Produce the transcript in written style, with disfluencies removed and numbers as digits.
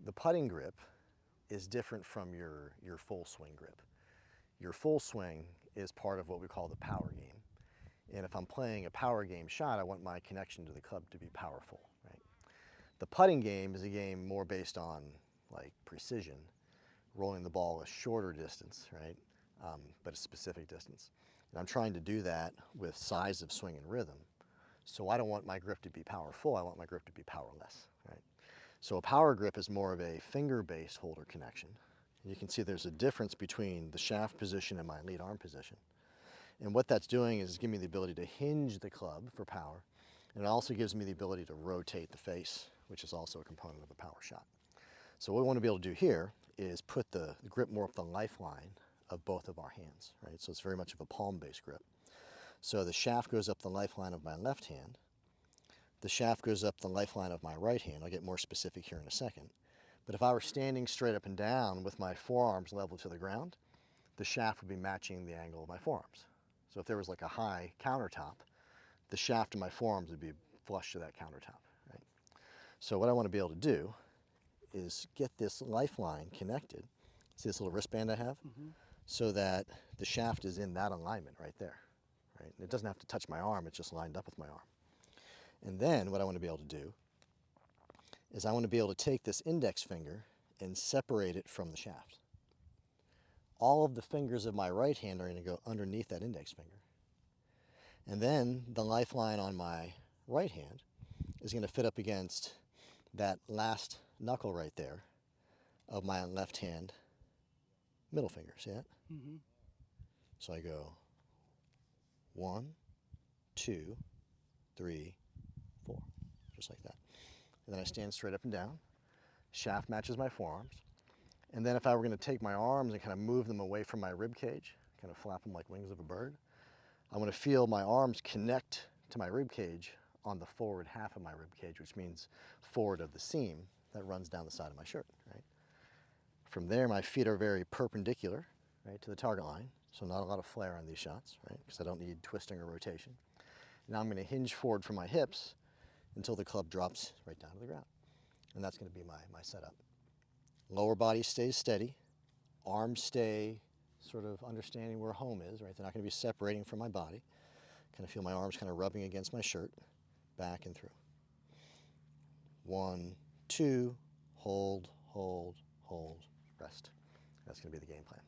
the putting grip is different from your full swing grip. Your full swing is part of what we call the power game. And if I'm playing a power game shot, I want my connection to the club to be powerful, right? The putting game is a game more based on like precision, rolling the ball a shorter distance, right? But a specific distance. And I'm trying to do that with size of swing and rhythm. So I don't want my grip to be powerful, I want my grip to be powerless, right? So a power grip is more of a finger-based holder connection. And you can see there's a difference between the shaft position and my lead arm position. And what that's doing is giving me the ability to hinge the club for power. And it also gives me the ability to rotate the face, which is also a component of a power shot. So what we want to be able to do here is put the grip more up the lifeline of both of our hands, right? So it's very much of a palm-based grip. So the shaft goes up the lifeline of my left hand. The shaft goes up the lifeline of my right hand. I'll get more specific here in a second. But if I were standing straight up and down with my forearms level to the ground, the shaft would be matching the angle of my forearms. So if there was like a high countertop, the shaft of my forearms would be flush to that countertop, right? So what I want to be able to do is get this lifeline connected. See this little wristband I have? Mm-hmm. So that the shaft is in that alignment right there, right? And it doesn't have to touch my arm, it's just lined up with my arm. And then what I want to be able to do is I want to be able to take this index finger and separate it from the shaft. All of the fingers of my right hand are going to go underneath that index finger. And then the lifeline on my right hand is going to fit up against that last knuckle right there of my left hand middle finger. See that? Mm-hmm. So I go 1, 2, 3, 4, just like that. And then I stand straight up and down. Shaft matches my forearms. And then if I were going to take my arms and kind of move them away from my rib cage, kind of flap them like wings of a bird, I want to feel my arms connect to my rib cage on the forward half of my rib cage, which means forward of the seam that runs down the side of my shirt, right? From there, my feet are very perpendicular, right, to the target line, so not a lot of flare on these shots, right, because I don't need twisting or rotation. Now I'm going to hinge forward from my hips until the club drops right down to the ground. And that's going to be my setup. Lower body stays steady. Arms stay sort of understanding where home is, right? They're not going to be separating from my body. Kind of feel my arms kind of rubbing against my shirt, back and through. 1, 2, hold, hold, hold, rest. That's going to be the game plan.